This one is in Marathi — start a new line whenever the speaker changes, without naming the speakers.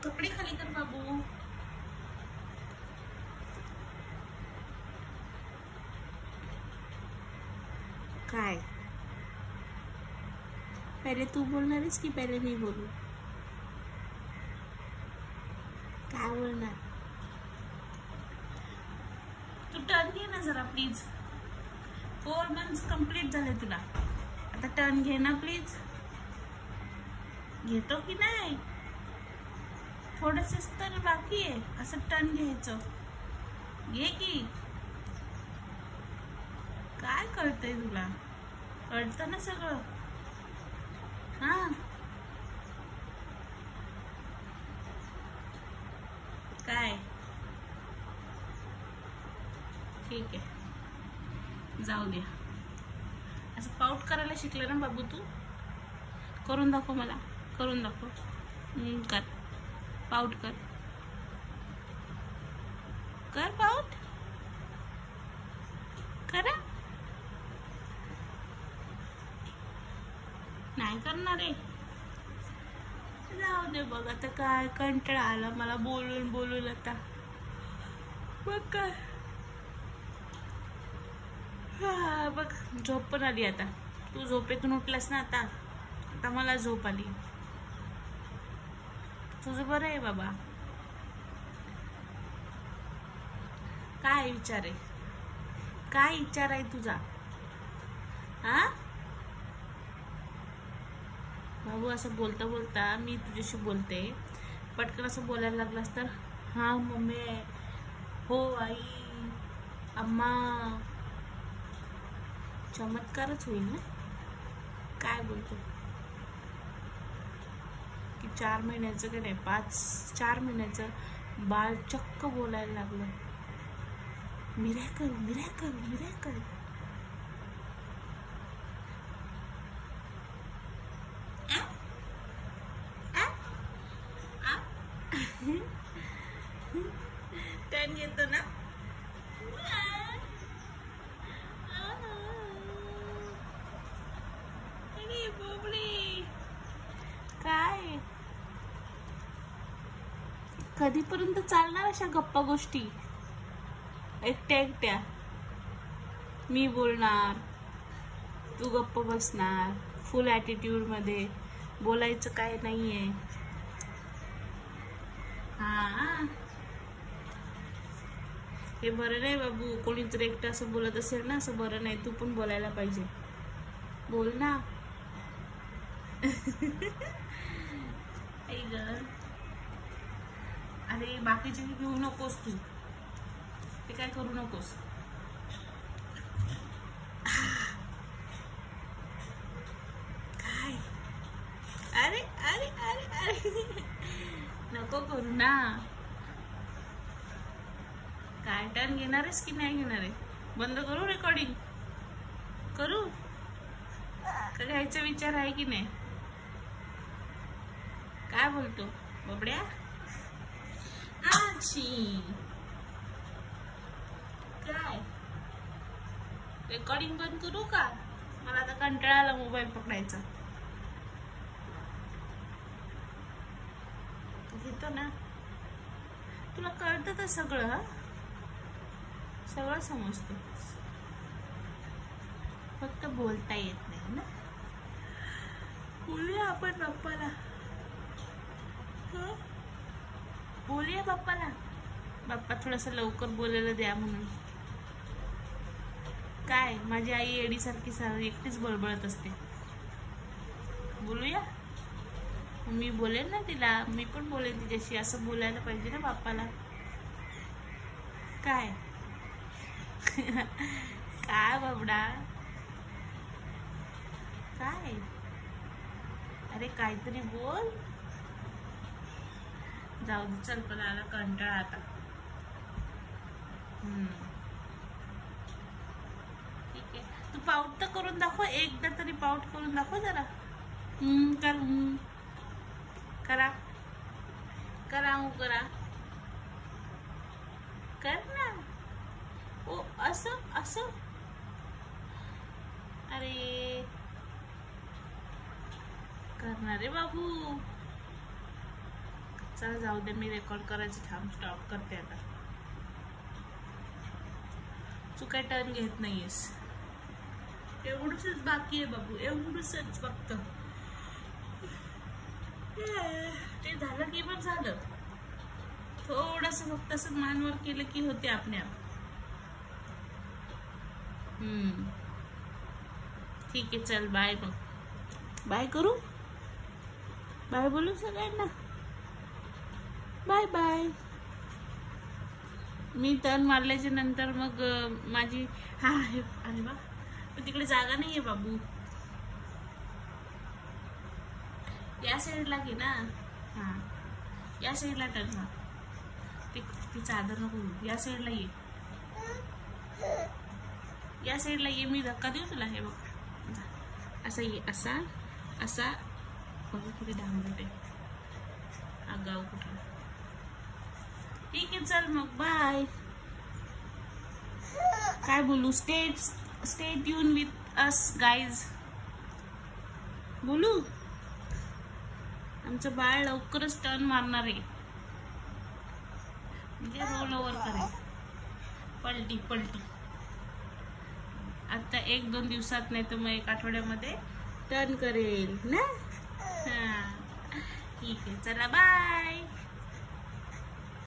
कपडे खाली कर बाबू. काय पहिले तू बोलणार आहेस की पहिले मी बोलू? काय बोलणार? तू टर्न घे ना जरा प्लीज. 4 months कंप्लीट झाले तुला. आता टर्न घे ना प्लीज. घेतो की नाही? थोडंसंच तर बाकी आहे. असं टर्न घ्यायचं. घे की. काय कळतंय तुला? कळतं ना सगळं? हा काय? ठीक आहे, जाऊ द्या. असं पाऊट करायला शिकलं ना बाबू तू? करून दाखव मला. करून दाखव. कर पाऊट. कर कर पाऊट. करा. नाही करणार आहे. जाऊ दे बघ. आता काय कंटाळा आला मला बोलून बोलून. आता बघ काय. बघ झोप पण आली आता. तू झोपेतून उठलास ना आता. आता मला झोप आली. तुझं बरं आहे बाबा. काय विचार आहे? काय विचार आहे तुझा? हा बाबू, असं बोलता बोलता मी तुझ्याशी बोलते, पटकन असं बोलायला लागलास तर हा मम्मी, हो आई, अम्मा, चमत्कारच होईल ना. काय बोलतो की 4 महिन्याचं का नाही, 4 महिन्याचं बाळ चक्क बोलायला लागलं. Miracle miracle miracle. टर्न घेतो ना. अरे बोबडी, काय कधीपर्यंत चालणार अशा गप्पा गोष्टी? एकट्या एकट्या मी बोलणार, तू गप्प बसणार. फुल ॲटिट्यूड मध्ये. बोलायचं काय नाहीये. हा हे बरं नाही बाबू. कोणीतरी एकटं असं बोलत असेल ना, असं बरं नाही. तू पण बोलायला पाहिजे. बोल ना. आई ग. अरे बाकीचे घेऊ नकोस तू. ते काय करू नकोस. काय? अरे अरे अरे अरे नको करू ना. काय टर्न घेणार आहेस की नाही घेणार आहे? बंद करू रेकॉर्डिंग? करू का घ्यायचा विचार आहे की नाही? काय बोलतो बबड्या? आची काय रेकॉर्डिंग बंद करू का? मला आता कंटाळा आला मोबाईल पकडायचा. घेतो ना. तुला कळतं तर सगळं. सगळं समजतं, फक्त बोलता येत नाही ना. बोलूया आपण बाप्पाला. बोलूया बाप्पाला. बाप्पा थोडस लवकर बोलायला द्या म्हणून. काय माझी आई एडीसारखी एकटीच बळबळत असते. बोलूया. मी बोलेन ना तिला. मी पण बोलेन तिच्याशी. असं बोलायला पाहिजे ना बाप्पाला. काय? काय बाबडा? काय? अरे काहीतरी बोल. जाऊ दे चल. पण आला कंटाळा आता. ठीक आहे. तू पाऊट तर करून दाखव. एकदा तरी पाऊट करून दाखव जरा. कर. करा करा करा. कर ना. ओ असं असं. अरे करणार रे बाबू. चला जाऊ दे, मी रेकॉर्ड करायचं थांब, स्टॉप करते आता. तू काय टर्न घेत नाहीयेस. एवढंच बाकी आहे बाबू, एवढंच फक्त. ते झालं की पण झालं. थोडस फक्त असं मानवर केलं की होते आपले आप. ठीक आहे, चल बाय. मग बाय करू, बाय बोलू सगळ्यांना. Bye bye. मी टर्न मारल्याच्या नंतर मग माझी अरे बा, तिकडे जागा नाहीये बाबू. या साईडला घे ना. हा, या साईडला टर्न मार. ती चादर नको, या साईडला ये. या साईडला ये, मी धक्का देऊ तुला. हे बघ, असा ये, असा असा. बघ किती डांबरट आहे, आगाऊ कुठला. ठीक आहे, चल मग बाय. काय बोलू, stay tune with us guys. बोलू, आमचं बाळ लवकरच टर्न मारणार आहे, म्हणजे रोल ओव्हर करेल, पलटी पलटी. आता 1-2 दिवसात, नाही तर मग 1 आठवड्यामध्ये टर्न करेल ना. हा ठीक आहे, चला बाय.